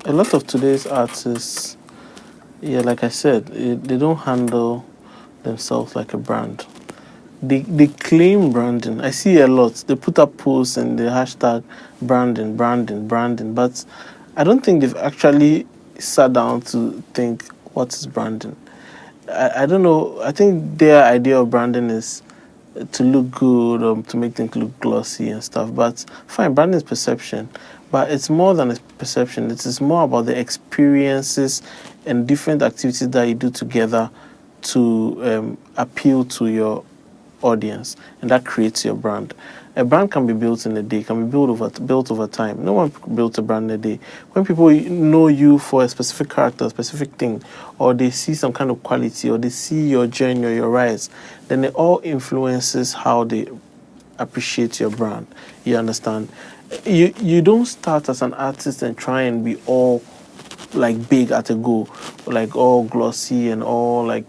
A lot of today's artists, yeah, like I said, they don't handle themselves like a brand. They claim branding. I see a lot. They put up posts and the hashtag branding, branding, branding. But I don't think they've actually sat down to think what is branding. I don't know. I think their idea of branding is to look good, to make things look glossy and stuff. But fine, branding is perception. But it's more than a perception. It is more about the experiences and different activities that you do together to appeal to your audience, and that creates your brand. A brand can be built in a day, can be built over time. No one built a brand in a day. When people know you for a specific character, a specific thing, or they see some kind of quality, or they see your journey or your rise, then it all influences how they appreciate your brand. You understand? You don't start as an artist and try and be all like big at a go, like all glossy and all like,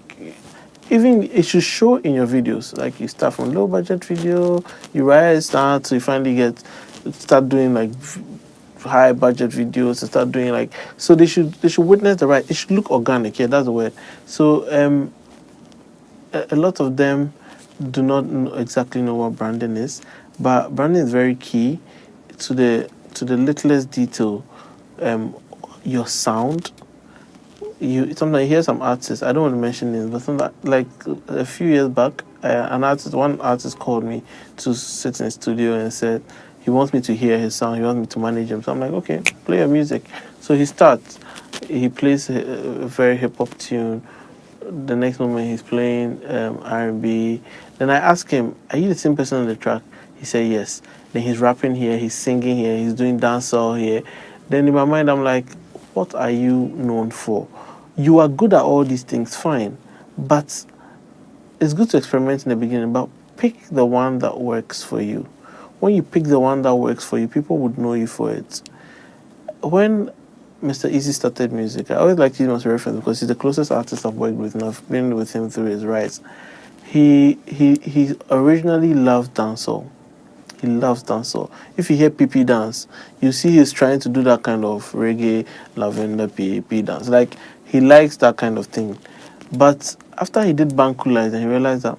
even it should show in your videos. Like you start from low budget video, you rise down to you finally start doing like high budget videos and start doing like, so they should witness the right, it should look organic. Yeah, that's the word. So a lot of them do not exactly know what branding is, but branding is very key to the littlest detail. Your sound. You sometimes you hear some artists. I don't want to mention names, but like a few years back, one artist called me to sit in a studio and said he wants me to hear his sound. He wants me to manage him. So I'm like, okay, play your music. So he starts. He plays a very hip hop tune. The next moment he's playing R&B. Then I ask him, "Are you the same person on the track?" He said yes. Then he's rapping here, he's singing here, he's doing dancehall here. Then in my mind I'm like, what are you known for? You are good at all these things, fine. But it's good to experiment in the beginning, but pick the one that works for you. When you pick the one that works for you, people would know you for it. When Mr. Easy started music, I always like to use him as a reference because he's the closest artist I've worked with, and I've been with him through his rise. He originally loved dancehall. He loves dancehall. If you hear PP dance, you see he's trying to do that kind of reggae, lavender, PP dance. Like, he likes that kind of thing. But after he did Banku Lights, and he realized that,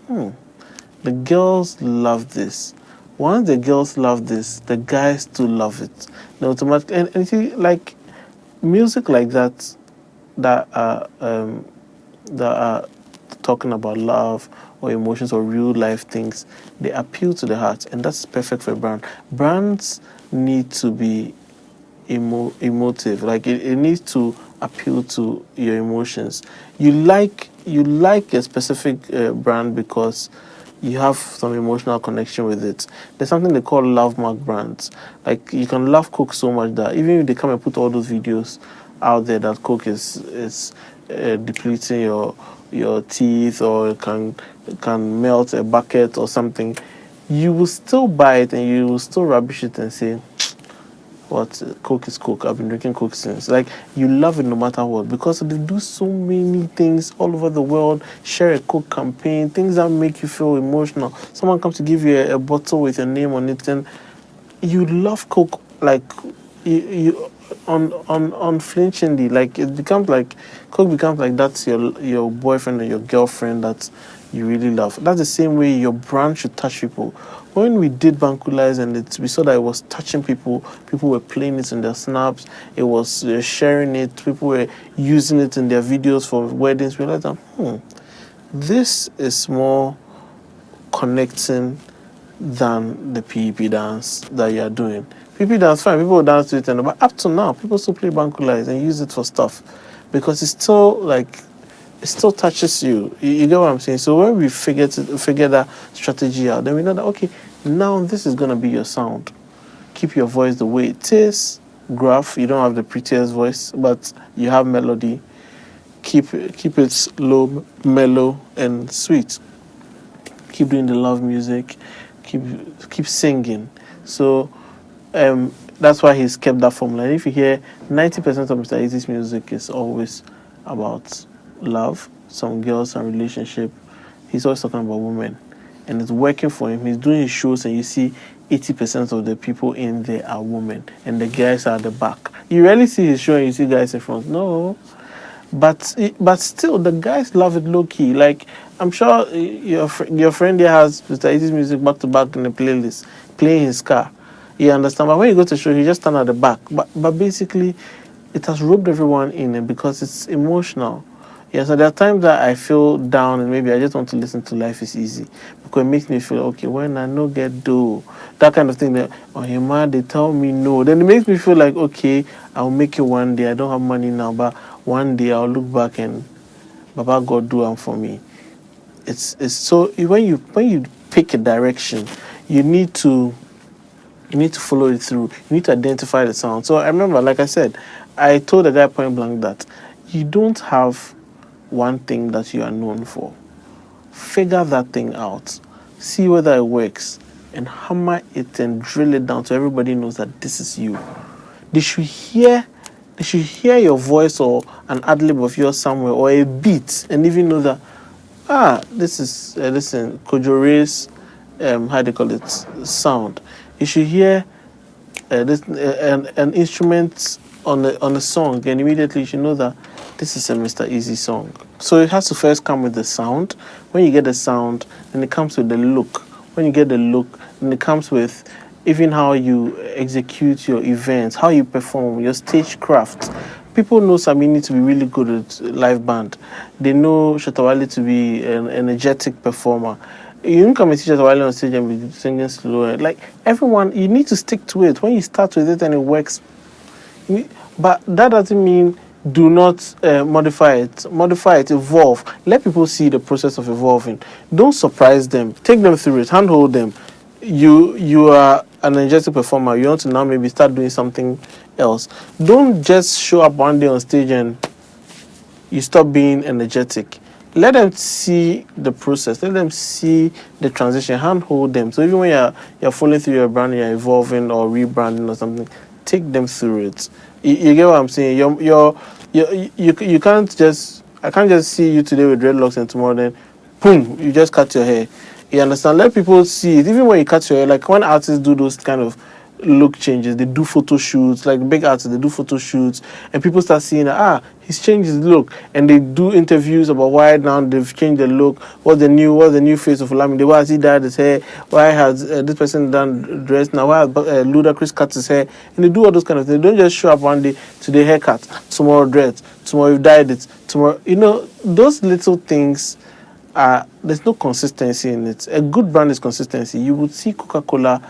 the girls love this. Once the girls love this, the guys too love it. They automatically, and you see, like, music like that, that are talking about love or emotions or real life things, they appeal to the heart, and that's perfect for a brand. Brands need to be emotive, like it needs to appeal to your emotions. You like a specific brand because you have some emotional connection with it. There's something they call love mark brands. Like, you can love Coke so much that even if they come and put all those videos out there that Coke is depleting your teeth, or can melt a bucket or something, you will still buy it and you will still rubbish it and say, what, Coke is Coke, I've been drinking Coke since. Like, you love it no matter what, because they do so many things all over the world. Share a Coke campaign, things that make you feel emotional. Someone comes to give you a bottle with your name on it, and you love Coke, like, you unflinchingly. Like, it becomes like Coke becomes like that's your boyfriend or your girlfriend that you really love. That's the same way your brand should touch people. When we did Bankulize and we saw that it was touching people, people were playing it in their snaps, it was sharing it, people were using it in their videos for weddings. We realized that, this is more connecting than the PEP dance that you are doing. PEP dance, fine, people will dance to it, but up to now, people still play Bankulize and use it for stuff because it's still like, it still touches you. You get what I'm saying? So when we figure that strategy out, then we know that, okay, now this is going to be your sound. Keep your voice the way it is. Gruff, you don't have the prettiest voice, but you have melody. Keep it low, mellow, and sweet. Keep doing the love music. Keep singing. So that's why he's kept that formula. And if you hear 90% of Mr. Easy's music is always about love, some girls, some relationship. He's always talking about women, and it's working for him. He's doing his shows, and you see 80% of the people in there are women, and the guys are at the back. You rarely see his show and you see guys in front. No. But still, the guys love it low key. Like, I'm sure your friend here has Mr. Easy's music back to back in the playlist, playing his car. You understand? But when you go to the show, he just stand at the back. But basically, it has roped everyone in because it's emotional. Yeah, so there are times that I feel down and maybe I just want to listen to Life is Easy because it makes me feel okay when I no get do that kind of thing. That oh, your man, they tell me no, then it makes me feel like okay, I'll make it one day. I don't have money now, but one day I'll look back and Baba God do them for me. It's so when you pick a direction, you need to follow it through. You need to identify the sound. So I remember, like I said, I told the guy point blank that you don't have one thing that you are known for. Figure that thing out. See whether it works and hammer it and drill it down so everybody knows that this is you. They should hear your voice or an ad-lib of yours somewhere or a beat and even know that this is listen, Kojore's how do you call it, sound. You should hear an instrument on the song and immediately you should know that this is a Mr. Easy song. So it has to first come with the sound. When you get the sound, then it comes with the look. When you get the look, then it comes with even how you execute your events, how you perform, your stage craft. People know Samini to be really good at live band. They know Shatawale to be an energetic performer. You don't come and see Shatawale on stage and be singing slow. Like everyone, you need to stick to it. When you start with it and it works, but that doesn't mean do not modify it. Modify it, evolve. Let people see the process of evolving. Don't surprise them. Take them through it. Handhold them. You are an energetic performer. You want to now maybe start doing something else. Don't just show up one day on stage and you stop being energetic. Let them see the process. Let them see the transition. Handhold them. So even when you're following through your brand, you're evolving or rebranding or something, take them through it. You get what I'm saying? You can't just, I can't just see you today with dreadlocks and tomorrow then boom, you just cut your hair. You understand? Let people see it. Even when you cut your hair, like when artists do those kind of look changes, they do photo shoots, like big artists, they do photo shoots, and people start seeing that, he's changed his look, and they do interviews about why now they've changed the look, what's the new face of Olamide, why has he dyed his hair, why has this person done dress now, why has Ludacris cut his hair, and they do all those kind of things. They don't just show up one day, today haircut, tomorrow dreads, tomorrow you've dyed it, tomorrow, those little things. There's no consistency in it. A good brand is consistency. You would see Coca-Cola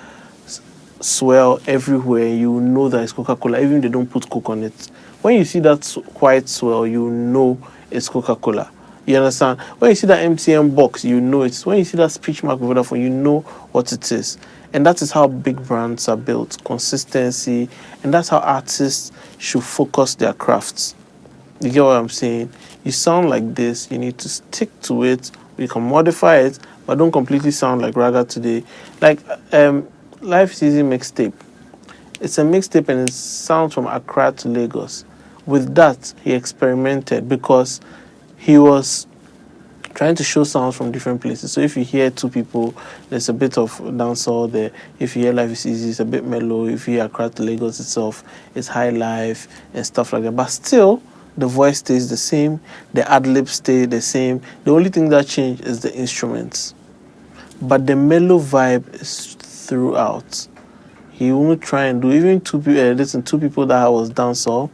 swell everywhere. You know that it's Coca-Cola, even if they don't put Coke on it. When you see that white swell, you know it's Coca-Cola. You understand? When you see that MTN box, you know it. When you see that speech mark of Vodafone, you know what it is. And that is how big brands are built. Consistency. And that's how artists should focus their crafts. You get what I'm saying? You sound like this, you need to stick to it. You can modify it, but don't completely sound like Raga today. Like Life is Easy mixtape. It's a mixtape and it sounds from Accra to Lagos. With that, he experimented because he was trying to show sounds from different places. So if you hear two people, there's a bit of dancehall there. If you hear Life is Easy, it's a bit mellow. If you hear Accra to Lagos itself, it's high life and stuff like that. But still, the voice stays the same, the ad-libs stay the same. The only thing that changed is the instruments. But the mellow vibe is throughout. He won't try and do, even two people that was dancehall,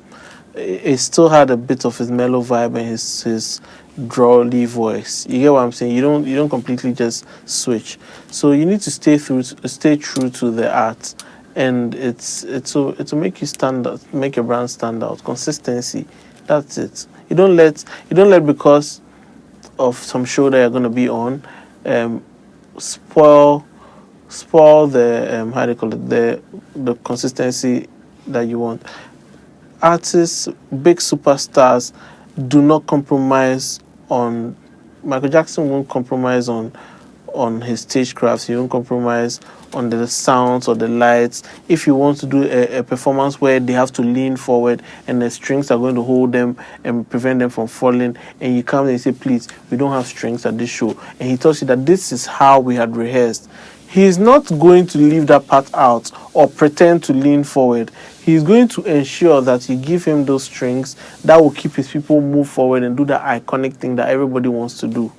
it still had a bit of his mellow vibe and his drawly voice. You get what I'm saying? You don't completely just switch. So you need to stay true to the art. And it's to make you stand out, make your brand stand out. Consistency. That's it. You don't let because of some show that you're gonna be on, spoil the how do you call it, the consistency that you want. Artists, big superstars, do not compromise on. Michael Jackson won't compromise on his stagecraft. He won't compromise on the sounds or the lights. If you want to do a performance where they have to lean forward and the strings are going to hold them and prevent them from falling, and you come and you say, please, we don't have strings at this show, and he tells you that this is how we had rehearsed, He's not going to leave that part out or pretend to lean forward. He's going to ensure that you give him those strings that will keep his people move forward and do that iconic thing that everybody wants to do.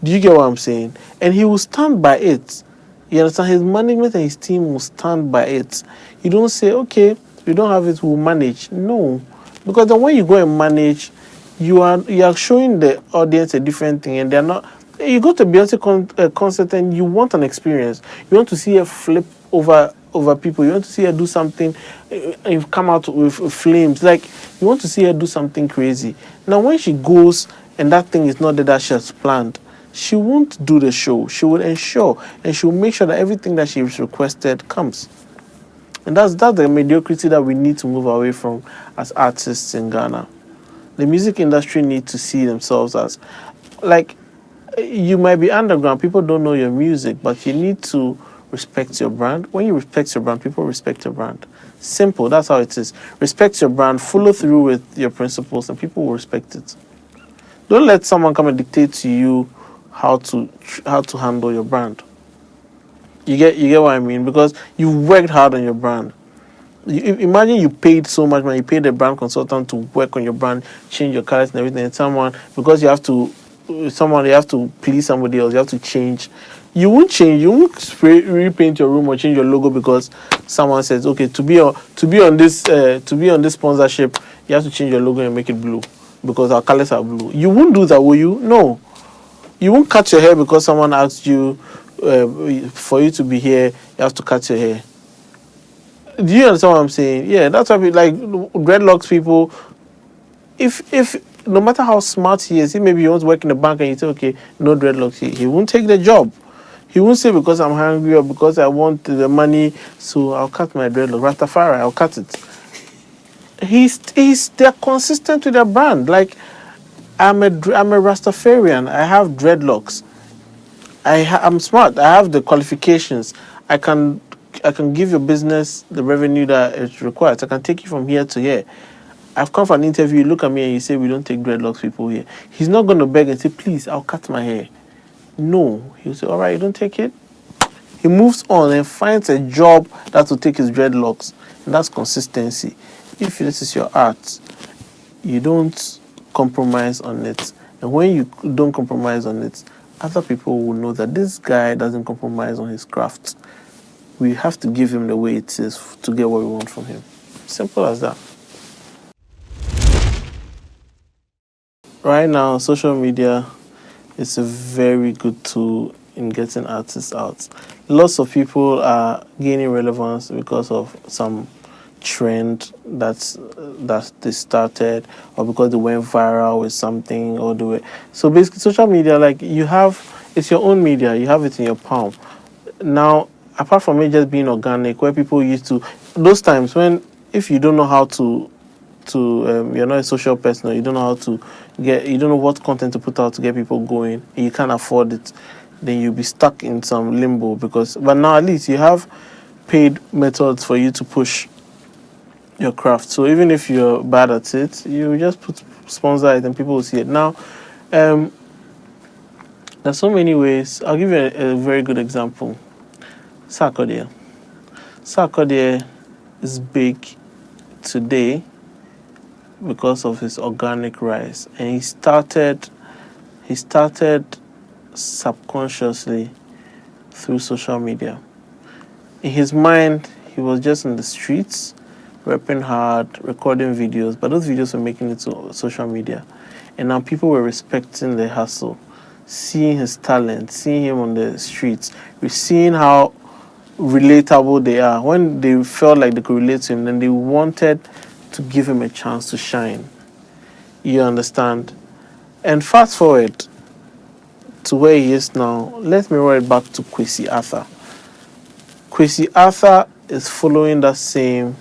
Do you get what I'm saying? And he will stand by it. You understand? His management and his team will stand by it. You don't say, okay, we don't have it, we'll manage. No. Because then when you go and manage, you are showing the audience a different thing, and they're not. You go to Beyonce concert and you want an experience. You want to see her flip over people. You want to see her do something. You've come out with flames. Like, you want to see her do something crazy. Now, when she goes and that thing is not there that she has planned, she won't do the show. She will ensure and she will make sure that everything that she requested comes. And that's the mediocrity that we need to move away from as artists in Ghana. The music industry needs to see themselves as, like, you might be underground, people don't know your music, but you need to respect your brand. When you respect your brand, people respect your brand. Simple, that's how it is. Respect your brand, follow through with your principles, and people will respect it. Don't let someone come and dictate to you how to handle your brand. You get what I mean? Because you worked hard on your brand. Imagine you paid so much money, you paid a brand consultant to work on your brand, change your colors and everything, and someone, because you have to please somebody else, you have to change. You won't change, you won't repaint your room or change your logo because someone says, okay, to be on this sponsorship, you have to change your logo and make it blue because our colors are blue. You won't do that, will you? No. You won't cut your hair because someone asked you for you to be here, you have to cut your hair. Do you understand what I'm saying? Yeah, that's why like dreadlocks people, if no matter how smart he is, maybe he wants to work in the bank and you say, okay, no dreadlocks, he won't take the job. He won't say because I'm hungry or because I want the money, so I'll cut my dreadlocks. Rastafari, I'll cut it. They're consistent with their brand. Like, I'm a Rastafarian. I have dreadlocks. I'm smart. I have the qualifications. I can give your business the revenue that it requires. I can take you from here to here. I've come for an interview, you look at me and you say, we don't take dreadlocks people here. He's not going to beg and say, please, I'll cut my hair. No. He'll say, all right, you don't take it. He moves on and finds a job that will take his dreadlocks. And that's consistency. If this is your art, you don't compromise on it. And when you don't compromise on it, other people will know that this guy doesn't compromise on his craft. We have to give him the way it is to get what we want from him. Simple as that. Right now, social media is a very good tool in getting artists out. Lots of people are gaining relevance because of some trend that they started, or because they went viral with something, or so basically social media, like, it's your own media, you have it in your palm. Now, apart from it just being organic, where people used to, those times when, if you don't know how to you're not a social person, or you don't know how to you don't know what content to put out to get people going, and you can't afford it, then you'll be stuck in some limbo. But now at least you have paid methods for you to push your craft. So even if you're bad at it, you just sponsor it and people will see it. Now, there's so many ways. I'll give you a very good example. Sarkodie. Sarkodie is big today because of his organic rise, and he started subconsciously through social media. In his mind, he was just in the streets, rapping hard, recording videos, but those videos were making it to social media, and now people were respecting the hustle, seeing his talent, seeing him on the streets, seeing how relatable they are. When they felt like they could relate to him, then they wanted to give him a chance to shine. You understand? And fast forward to where he is now. Let me roll it back to Kwesi Arthur. Kwesi Arthur is following that same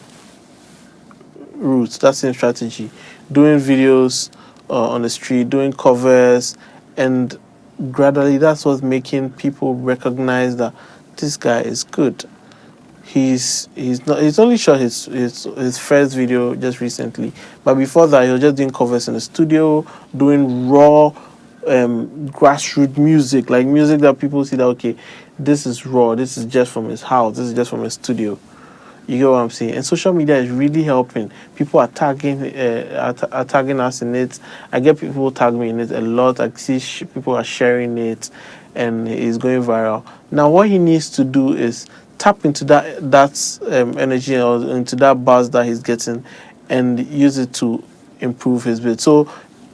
route, that same strategy, doing videos on the street, doing covers, and gradually that's what's making people recognize that this guy is good. He's only shot his first video just recently, but before that he was just doing covers in the studio, doing raw grassroots music, like music that people see that, okay, this is raw, this is just from his house, this is just from his studio. You get what I'm saying? And social media is really helping. People are tagging us in it. I get people tag me in it a lot. I see people are sharing it, and it's going viral. Now, what he needs to do is tap into that energy or into that buzz that he's getting, and use it to improve his bit. So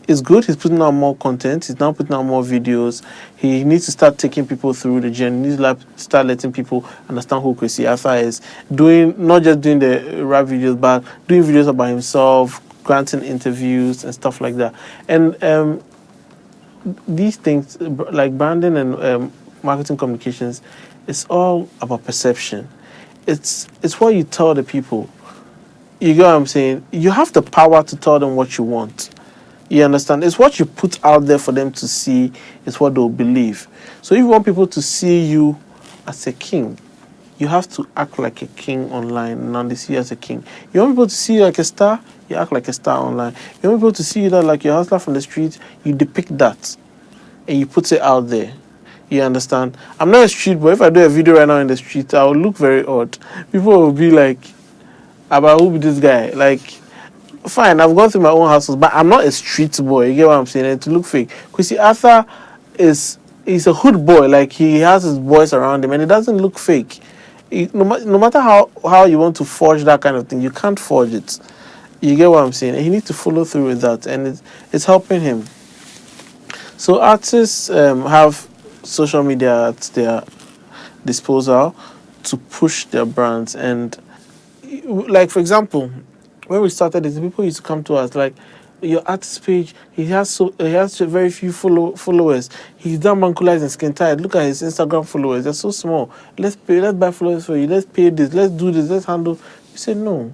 it's good. He's putting out more content. He's now putting out more videos. He needs to start taking people through the journey. He needs to start letting people understand who Kwesi Arthur is. Not just doing the rap videos, but doing videos about himself, granting interviews and stuff like that. And these things, like branding and marketing communications, it's all about perception. It's what you tell the people. You get what I'm saying? You have the power to tell them what you want. You understand? It's what you put out there for them to see. It's what they'll believe. So if you want people to see you as a king, you have to act like a king online, and now they see you as a king. You want people to see you like a star, you act like a star online. You want people to see you that like your hustler from the street, you depict that and you put it out there. You understand? I'm not a street boy. If I do a video right now in the street, I will look very odd. People will be like, about who be this guy? Like, fine, I've gone through my own hustles, but I'm not a street boy. You get what I'm saying? And to look fake. Kwesi Arthur he's a hood boy. Like, he has his boys around him, and it doesn't look fake. No matter how you want to forge that kind of thing, you can't forge it. You get what I'm saying? And he needs to follow through with that, and it's helping him. So artists have social media at their disposal to push their brands. And like, for example, when we started this, people used to come to us like, your artist page, he has very few followers. He's done Mankula and Skin Tight. Look at his Instagram followers; they're so small. Let's buy followers for you. Let's pay this. Let's do this. Let's handle. You say no.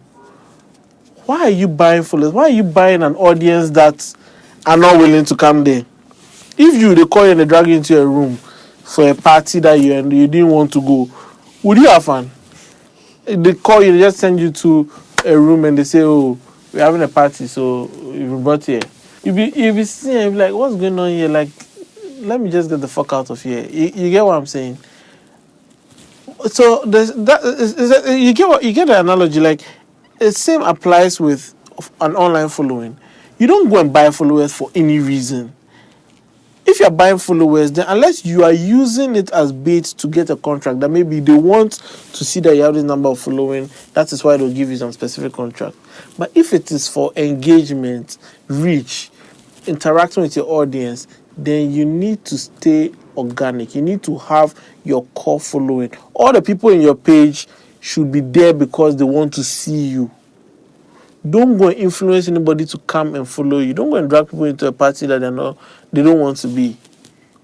Why are you buying followers? Why are you buying an audience that are not willing to come there? If they call you and they drag you into a room for a party that you didn't want to go, would you have fun? If they call you, they just send you to a room and they say, "Oh, we're having a party, so you've been brought here." You'll be seeing, you'll be like, "What's going on here? Like, let me just get the fuck out of here." You get what I'm saying? So you get the analogy. Like, the same applies with an online following. You don't go and buy followers for any reason. If you're buying followers, then unless you are using it as bait to get a contract, that maybe they want to see that you have this number of following, that is why they'll give you some specific contract. But if it is for engagement, reach, interacting with your audience, then you need to stay organic. You need to have your core following. All the people in your page should be there because they want to see you. Don't go and influence anybody to come and follow you. Don't go and drag people into a party that they don't want to be.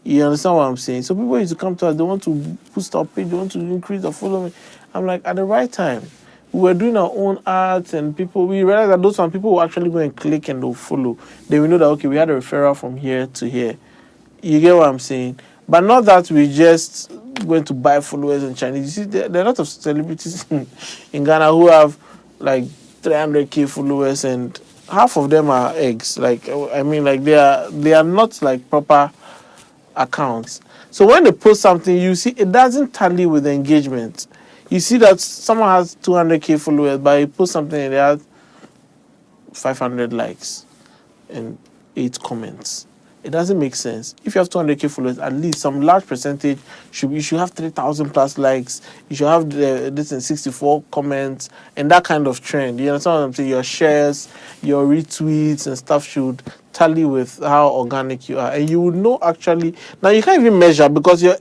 You understand what I'm saying? So people used to come to us, they want to boost our page, they want to increase the following. I'm like, at the right time, we were doing our own ads, and we realized that those some people will actually go and click and they'll follow. Then we know that, okay, we had a referral from here to here. You get what I'm saying? But not that we just went to buy followers in Chinese. You see, there are a lot of celebrities in Ghana who have like 300k followers, and half of them are eggs. Like, I mean, like they are not like proper accounts. So when they post something, you see it doesn't tally with the engagement. You see that someone has 200k followers, but he posts something and they have 500 likes and 8 comments. It doesn't make sense. If you have 200k followers, at least some large percentage you should have 3,000 plus likes. You should have this in 64 comments and that kind of trend. You understand what I'm saying? Your shares, your retweets and stuff should tally with how organic you are, and you would know actually. Now you can't even measure because your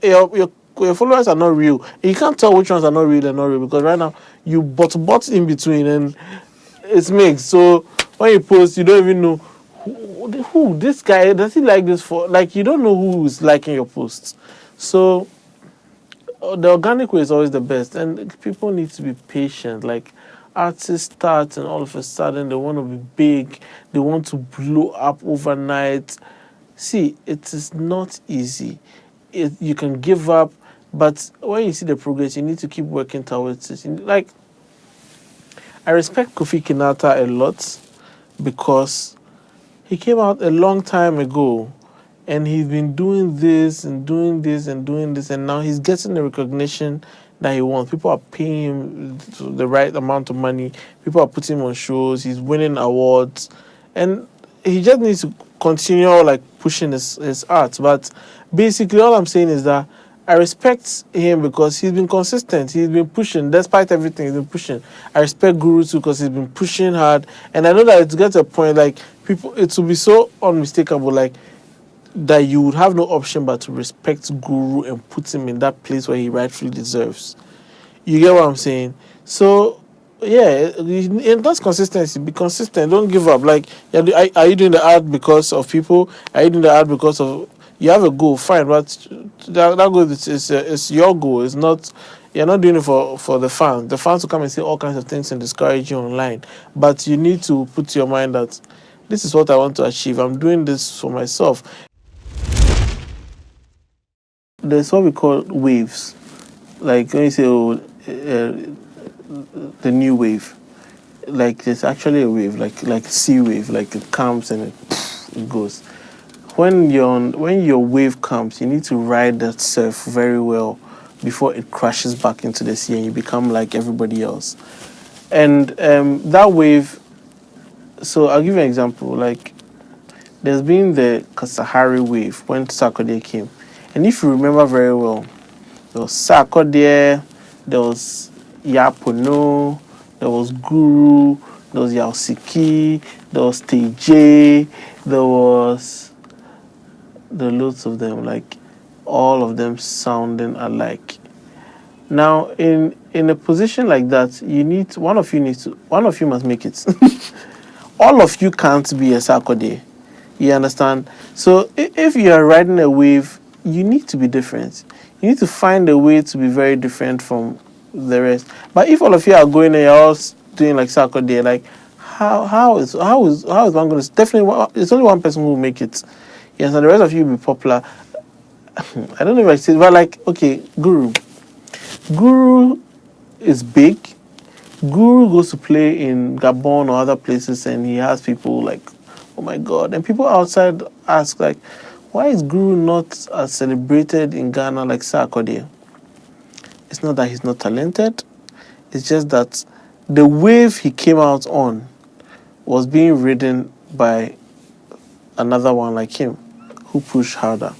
followers are not real. And you can't tell which ones are not real and not real because right now you bot in between and it's mixed. So when you post, you don't even know who this guy, does he like this for? Like, you don't know who is liking your posts. So the organic way is always the best, and people need to be patient. Like, artists start and all of a sudden they want to be big, they want to blow up overnight. See, it is not easy. You can give up, but when you see the progress, you need to keep working towards it. Like, I respect Kofi Kinata a lot because he came out a long time ago and he's been doing this and doing this and doing this, and now he's getting the recognition that he wants. People are paying him the right amount of money. People are putting him on shows. He's winning awards, and he just needs to continue like pushing his art. But basically, all I'm saying is that I respect him because he's been consistent. He's been pushing despite everything. He's been pushing. I respect Guru too because he's been pushing hard, and I know that it gets a point like people. It will be so unmistakable, like that you would have no option but to respect Guru and put him in that place where he rightfully deserves. You get what I'm saying? So, yeah, and that's consistency. Be consistent. Don't give up. Like, are you doing the art because of people? Are you doing the art because of you have a goal? Fine, but that goal is your goal. It's not. You're not doing it for the fans. The fans will come and say all kinds of things and discourage you online. But you need to put your mind that this is what I want to achieve. I'm doing this for myself. There's what we call waves. Like when you say, oh, the new wave. Like there's actually a wave, like sea wave, like it comes and it goes. When your wave comes, you need to ride that surf very well before it crashes back into the sea and you become like everybody else. And that wave. So I'll give you an example. Like there's been the Kasahari wave when Sarkodie came, and if you remember very well, there was Sarkodie, there was Yapono, there was Guru, there was Yaosiki, there was TJ, there was loads of them, like all of them sounding alike. Now, in a position like that, one of you must make it. All of you can't be a Sarkodie. You understand? So if you are riding a wave, you need to be different. You need to find a way to be very different from the rest. But if all of you are going and you're all doing like Sarkodie, like how is one going to? Definitely, it's only one person who will make it. Yes, and the rest of you will be popular. I don't know if I say, but like, okay, Guru is big. Guru goes to play in Gabon or other places, and he has people like, oh my God. And people outside ask, like, why is Guru not as celebrated in Ghana like Sarkodie? It's not that he's not talented. It's just that the wave he came out on was being ridden by another one like him who pushed harder.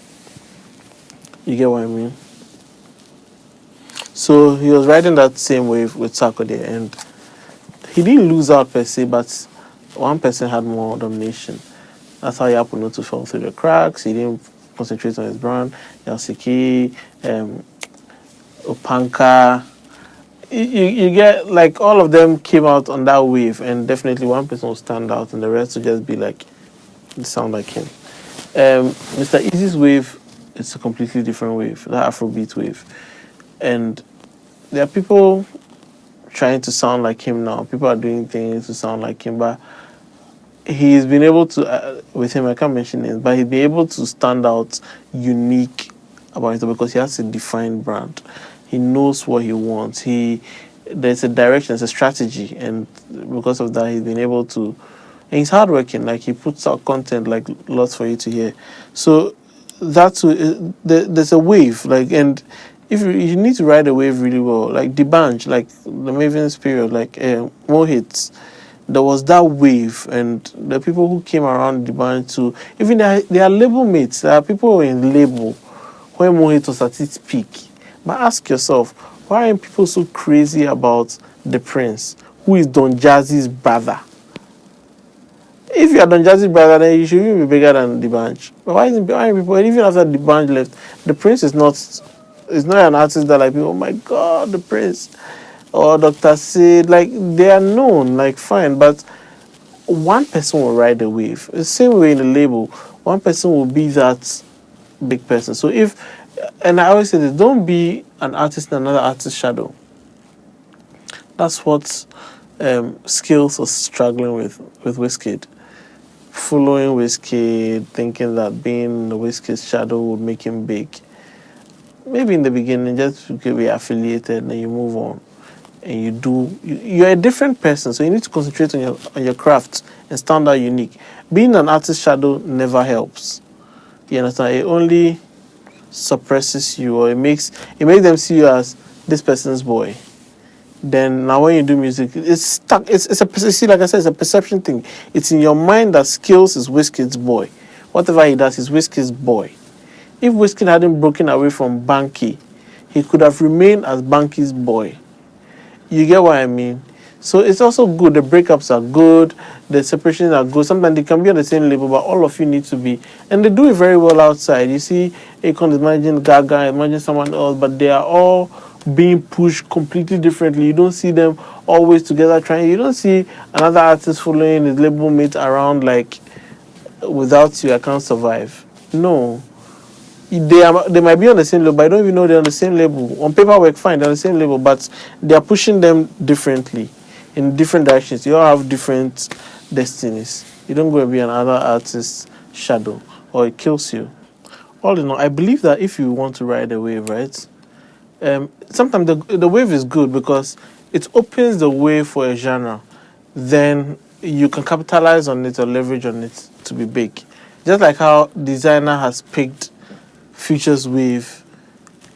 You get what I mean? So he was riding that same wave with Sarkodie, and he didn't lose out per se, but one person had more domination. That's how Yapunotu fell through the cracks. He didn't concentrate on his brand. Yasiki, Opanka. You get, like, all of them came out on that wave, and definitely one person will stand out, and the rest will just be like, sound like him. Mr. Easy's wave, it's a completely different wave, the Afrobeat wave. And there are people trying to sound like him now. People are doing things to sound like him, but he's been able to, with him, I can't mention names, but he's been able to stand out unique about himself because he has a defined brand. He knows what he wants. There's a direction, there's a strategy, and because of that, he's been able to. And he's hardworking. Like, he puts out content like lots for you to hear. So there's a wave. Like, and if you need to ride a wave really well, like D'banj, like the Maven's period, like more hits. There was that wave, and the people who came around D'banj too. Even they are label mates. There are people in label when Mohit was at its peak. But ask yourself, why aren't people so crazy about the Prince, who is Don Jazzy's brother? If you are Don Jazzy's brother, then you should even be bigger than D'banj. But why aren't people, even after D'banj left, the Prince is not an artist that like people, oh my God, the Prince or Dr. Sid, like they are known, like fine, but one person will ride the wave. The same way in the label, one person will be that big person. So and I always say this, don't be an artist in another artist's shadow. That's what Skills was struggling with Wizkid. Following Wizkid, thinking that being Wizkid's shadow would make him big. Maybe in the beginning, just to be affiliated, and you move on. And you're a different person, so you need to concentrate on your craft and stand out unique. Being an artist's shadow never helps. You understand? It only suppresses you, or it makes them see you as this person's boy. Then now when you do music, it's stuck. It's a, see, like I said, it's a perception thing. It's in your mind that Skills is Wizkid's boy. Whatever he does is Wizkid's boy. If Wizkid hadn't broken away from Banky, he could have remained as Banky's boy. You get what I mean? So it's also good. The breakups are good. The separations are good. Sometimes they can be on the same label, but all of you need to be. And they do it very well outside. You see, Akon is managing Gaga, managing someone else, but they are all being pushed completely differently. You don't see them always together trying. You don't see another artist following his label mate around like, without you, I can't survive. No. They might be on the same label, but I don't even know they're on the same label. On paperwork, fine, they're on the same label, but they are pushing them differently, in different directions. You all have different destinies. You don't go and be another artist's shadow, or it kills you. All in all, I believe that if you want to ride a wave, right, sometimes the wave is good because it opens the way for a genre. Then you can capitalize on it or leverage on it to be big. Just like how Designer has picked Future's wave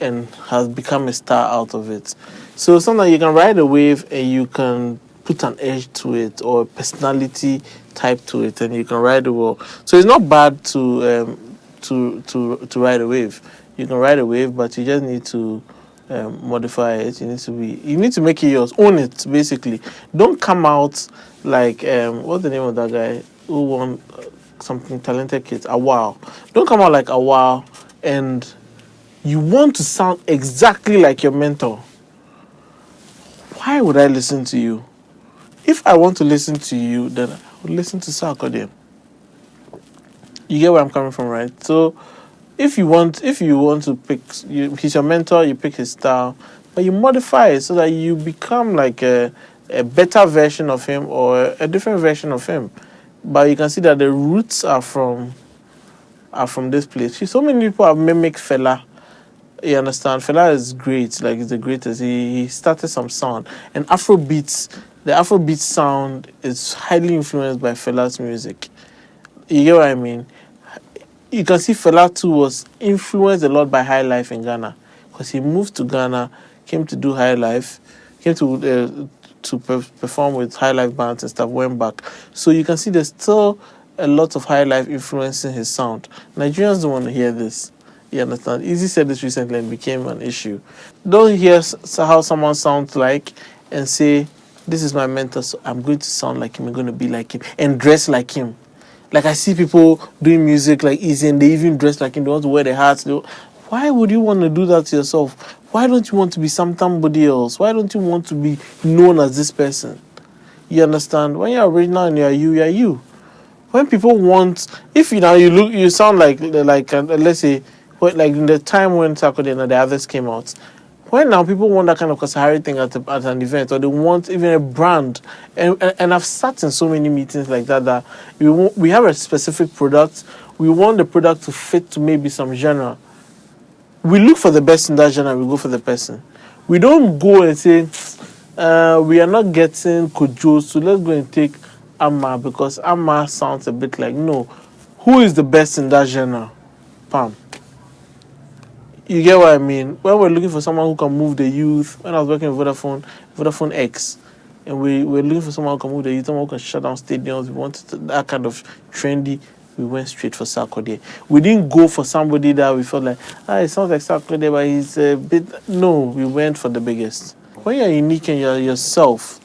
and has become a star out of it. So sometimes you can ride a wave and you can put an edge to it or a personality type to it, and you can ride the wave. So it's not bad to ride a wave. You can ride a wave, but you just need to modify it. You need to make it yours. Own it, basically. Don't come out like what's the name of that guy who won something, Talented Kids? Awal. Don't come out like Awal and you want to sound exactly like your mentor. Why would I listen to you? If I want to listen to you, then I would listen to Sarkodie. You get where I'm coming from, right? So if you want to pick, he's your mentor, you pick his style, but you modify it so that you become like a better version of him or a different version of him. But you can see that the roots are from this place. So many people have mimicked Fela. You understand? Fela is great, like he's the greatest. He started some sound. And the Afrobeat sound is highly influenced by Fela's music. You get what I mean? You can see Fela too was influenced a lot by High Life in Ghana. Because he moved to Ghana, came to do High Life, came to perform with High Life bands and stuff, went back. So you can see there's still a lot of High Life influencing his sound. Nigerians don't want to hear this. You understand? Easy said this recently and became an issue. Don't hear how someone sounds like and say, this is my mentor, so I'm going to sound like him, I'm going to be like him, and dress like him. Like I see people doing music like Easy and they even dress like him, they want to wear their hats. Why would you want to do that to yourself? Why don't you want to be somebody else? Why don't you want to be known as this person? You understand? When you're original and you're you. When people want, if you sound like let's say, like in the time when Sarkodie and the others came out, when now people want that kind of Kasahari thing at an event, or they want even a brand, and I've sat in so many meetings like that we have a specific product, we want the product to fit to maybe some genre. We look for the best in that genre, we go for the person. We don't go and say, we are not getting Kojo, so let's go and take Amma, because Amma sounds a bit like, no. Who is the best in that genre? Pam. You get what I mean? When we're looking for someone who can move the youth, when I was working with Vodafone X, and we were looking for someone who can move the youth, someone who can shut down stadiums, we wanted that kind of trendy, we went straight for Sarkodie. We didn't go for somebody that we felt like, it sounds like Sarkodie, but he's a bit... No, we went for the biggest. When you're unique and you're yourself,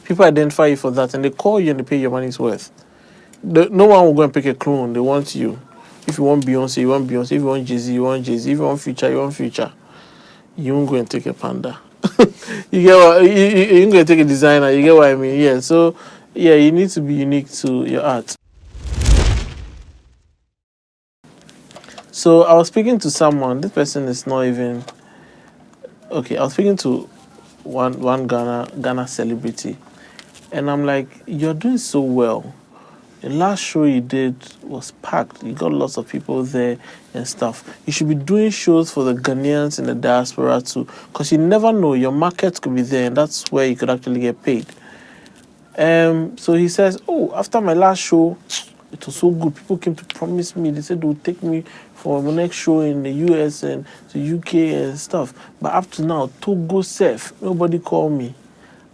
people identify you for that, and they call you and they pay your money's worth. No one will go and pick a clone. They want you. If you want Beyonce, you want Beyonce. If you want Jay-Z, you want Jay-Z. If you want Future, you want Future. You won't go and take a Panda. You get what? You ain't going to take a Designer. You get what I mean? Yeah. So, yeah, you need to be unique to your art. So, I was speaking to someone. This person is not even... Okay, I was speaking to one Ghana celebrity. And I'm like, you're doing so well. The last show you did was packed. You got lots of people there and stuff. You should be doing shows for the Ghanaians in the diaspora too, because you never know, your market could be there, and that's where you could actually get paid. So he says, after my last show, It was so good. People came to promise me. They said they would take me for my next show in the US and the UK and stuff. But up to now, Togo Sef, nobody called me.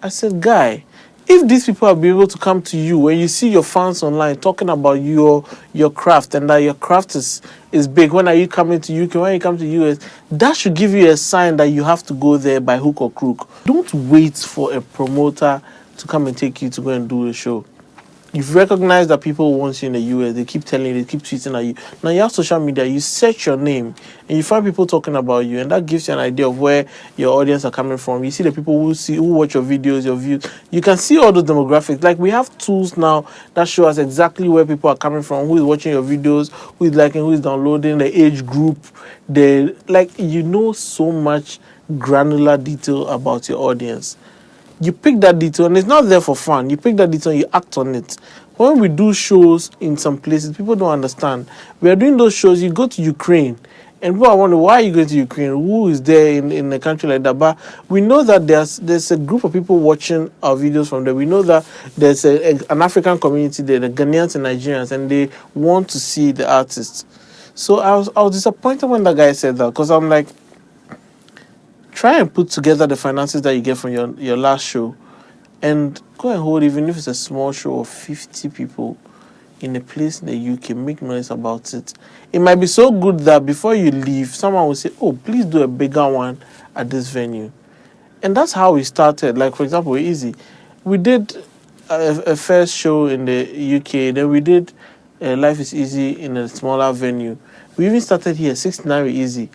I said, guy, if these people are be able to come to you when you see your fans online talking about your craft and that your craft is big, when are you coming to UK, when you come to US, that should give you a sign that you have to go there by hook or crook. Don't wait for a promoter to come and take you to go and do a show. You've recognized that people want you in the US, they keep telling you, they keep tweeting at you. Now you have social media, you search your name and you find people talking about you, and that gives you an idea of where your audience are coming from. You see the people who watch your videos, your views. You can see all the demographics. Like, we have tools now that show us exactly where people are coming from, who is watching your videos, who is liking, who is downloading, the age group. You know so much granular detail about your audience. You pick that detail and it's not there for fun. You pick that detail and you act on it. When we do shows in some places, people don't understand. We are doing those shows, you go to Ukraine and people are wondering, why are you going to Ukraine? Who is there in a country like that? But we know that there's a group of people watching our videos from there. We know that there's an African community there, the Ghanaians and Nigerians, and they want to see the artists. So I was disappointed when that guy said that, because I'm like, try and put together the finances that you get from your last show and go and hold, even if it's a small show of 50 people in a place in the UK, make noise about it. It might be so good that before you leave, someone will say, oh, please do a bigger one at this venue. And that's how we started. Like, for example, Easy. We did a first show in the UK, then we did Life is Easy in a smaller venue. We even started here, 69 with Easy.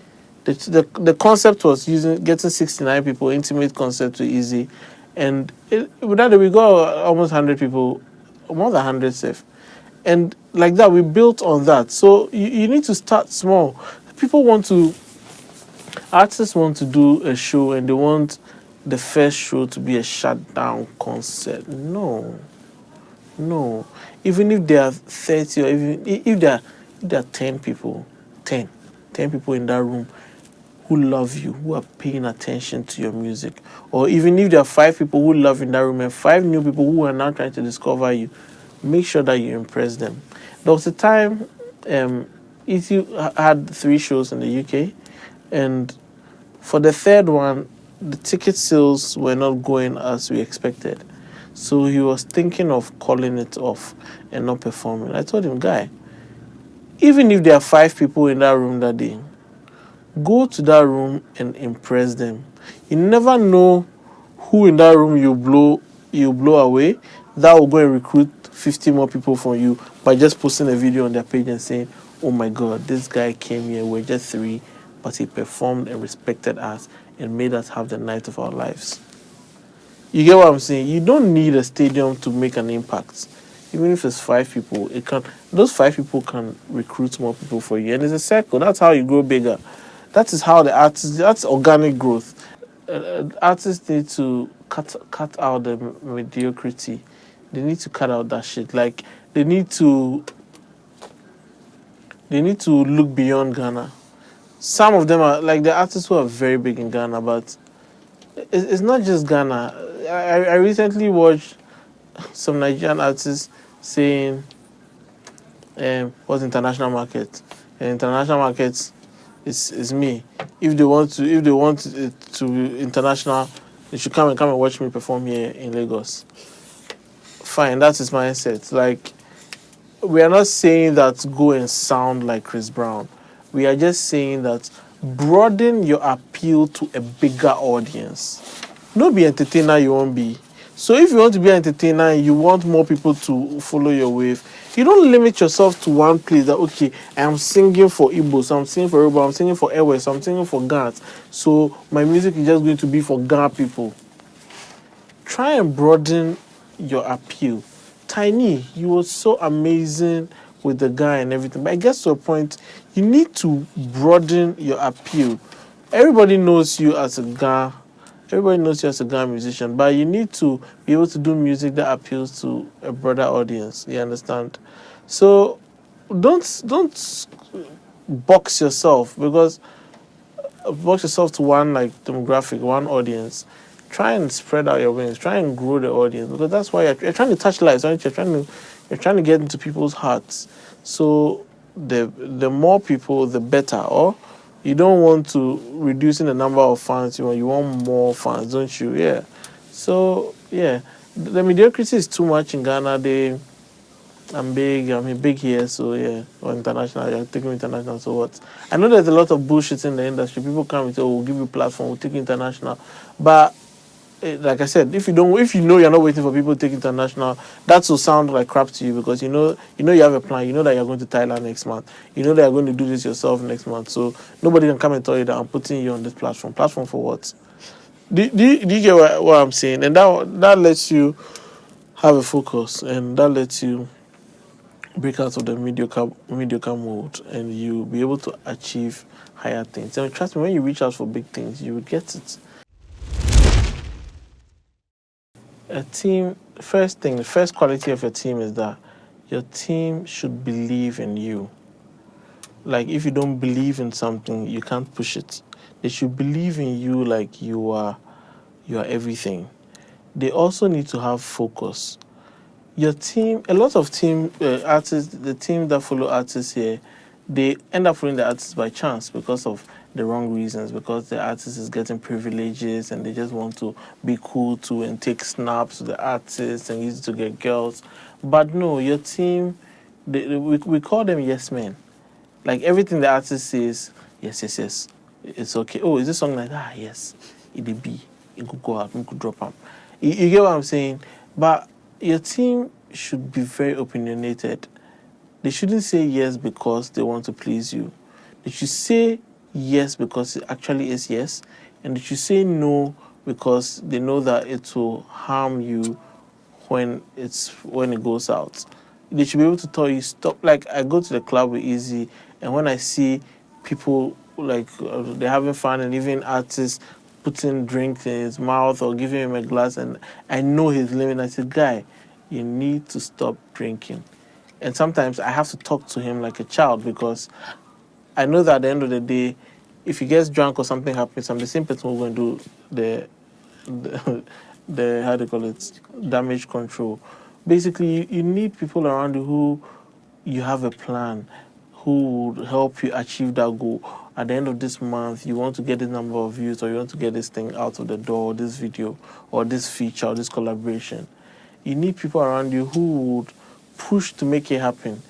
The concept was getting 69 people, intimate concept to Easy. And with that, we got almost 100 people, more than 100 safe. And like that, we built on that. So you need to start small. Artists want to do a show and they want the first show to be a shutdown concert. No. Even if there are 30 or even if there are 10 people, 10 people in that room who love you, who are paying attention to your music, or even if there are 5 people who love in that room and 5 new people who are now trying to discover you, make sure that you impress them. There was a time E.T. had 3 shows in the UK, and for the third one, the ticket sales were not going as we expected. So he was thinking of calling it off and not performing. I told him, guy, even if there are 5 people in that room that day, go to that room and impress them. You never know who in that room you blow away. That will go and recruit 50 more people from you by just posting a video on their page and saying, oh my God, this guy came here, we're just 3, but he performed and respected us and made us have the night of our lives. You get what I'm saying? You don't need a stadium to make an impact. Even if it's 5 people, those 5 people can recruit more people for you. And it's a circle. That's how you grow bigger. That is how that's organic growth. Artists need to cut out the mediocrity. They need to cut out that shit. Like, they need to look beyond Ghana. Some of them are like the artists who are very big in Ghana, but it's not just Ghana. I recently watched some Nigerian artists saying, what's international market? And international markets is me. If they want it to be international, they should come and watch me perform here in Lagos. Fine, that's his mindset. Like, we are not saying that go and sound like Chris Brown. We are just saying that broaden your appeal to a bigger audience. Don't be entertainer you won't be. So if you want to be an entertainer and you want more people to follow your wave, you don't limit yourself to one place that, okay, I'm singing for Igbo, so I'm singing for Yoruba, I'm singing for Ewe, so I'm singing for Ghana. So my music is just going to be for Ghana people. Try and broaden your appeal. Tiny, you were so amazing with the guy and everything, but I guess to a point, you need to broaden your appeal. Everybody knows you as a Ghana. Everybody knows you as a Ghana musician, but you need to be able to do music that appeals to a broader audience. You understand? So don't box yourself to one like demographic, one audience. Try and spread out your wings. Try and grow the audience, because that's why you're trying to touch lives, aren't you? You're You're trying to get into people's hearts. So the more people, the better. Or you don't want to reducing the number of fans. You want more fans, don't you? Yeah. So yeah, the mediocrity is too much in Ghana. I'm big here, so yeah. Or international, you're taking me international, so what? I know there's a lot of bullshit in the industry. People come and say, oh, we'll give you a platform, we'll take you international. But like I said, if you know you're not waiting for people to take international, that will sound like crap to you, because you know you have a plan. You know that you're going to Thailand next month. You know that you're going to do this yourself next month. So nobody can come and tell you that I'm putting you on this platform. Platform for what? Do you get what I'm saying? And that lets you have a focus, and that lets you break out of the mediocre mode, and you be able to achieve higher things. And trust me, when you reach out for big things, you will get it. A team, the first quality of a team is that your team should believe in you. Like, if you don't believe in something, you can't push it. They should believe in you like you are everything. They also need to have focus. Your team, a lot of team artists, the team that follow artists here, they end up following the artist by chance because of the wrong reasons, because the artist is getting privileges and they just want to be cool too and take snaps with the artist and use it to get girls. But no, your team, we call them yes men. Like, everything the artist says, yes, it's okay. Oh, is this song like that? Yes, it be. It could go out, it could drop out. You get what I'm saying? But your team should be very opinionated. They shouldn't say yes because they want to please you. They should say yes because it actually is yes. And they should say no because they know that it will harm you when it goes out. They should be able to tell you, stop. Like, I go to the club with Easy, and when I see people, like, they're having fun, and even artists putting drink in his mouth or giving him a glass, and I know his limit, I say, guy, you need to stop drinking. And sometimes I have to talk to him like a child, because I know that at the end of the day, if he gets drunk or something happens, I'm the same person who's going to do the how do you call it, damage control. Basically, you need people around you who you have a plan, who would help you achieve that goal. At the end of this month, you want to get this number of views, or you want to get this thing out of the door, this video, or this feature, or this collaboration. You need people around you who would push to make it happen.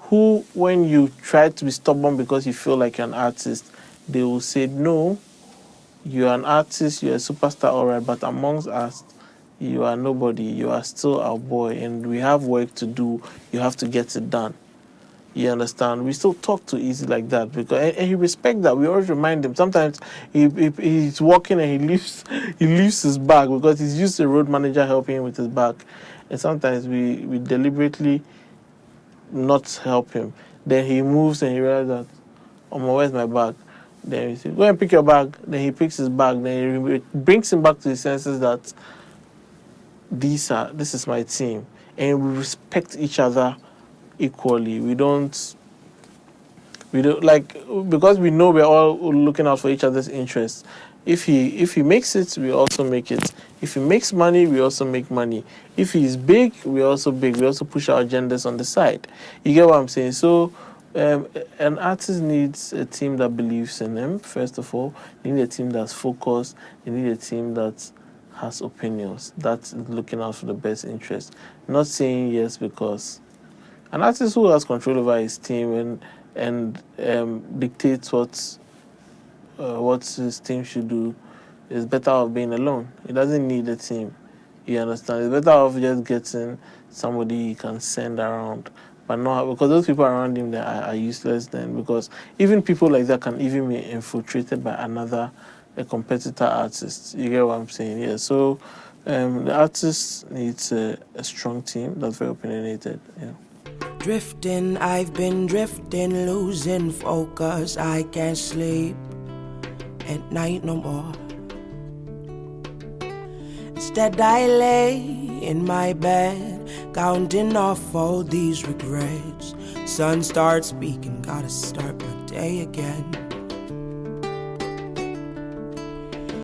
Who, when you try to be stubborn because you feel like you're an artist, they will say, no, you're an artist, you're a superstar, all right, but amongst us, you are nobody. You are still our boy, and we have work to do. You have to get it done. You understand? We still talk to Easy like that, because and he respects that. We always remind him. Sometimes he's walking and he leaves his bag because he's used to a road manager helping him with his bag, and sometimes we deliberately not help him. Then he moves and he realizes that, oh, where's my bag? Then he says, go and pick your bag. Then he picks his bag. Then he brings him back to his senses that this is my team, and we respect each other equally. We don't like, because we know we're all looking out for each other's interests. If he makes it, we also make it. If he makes money, we also make money. If he's big, we're also big. We also push our agendas on the side. You get what I'm saying? So an artist needs a team that believes in him, first of all. They need a team that's focused. They need a team that has opinions, that's looking out for the best interest. Not saying yes because an artist who has control over his team and dictates what his team should do is better off being alone. He doesn't need a team. You understand? It's better off just getting somebody he can send around, but not, because those people around him that are useless then, because even people like that can even be infiltrated by a competitor artist. You get what I'm saying? Yeah. So the artist needs a strong team that's very opinionated. Yeah. Drifting, I've been drifting, losing focus. I can't sleep at night no more. Instead I lay in my bed, counting off all these regrets. Sun starts speaking, gotta start my day again.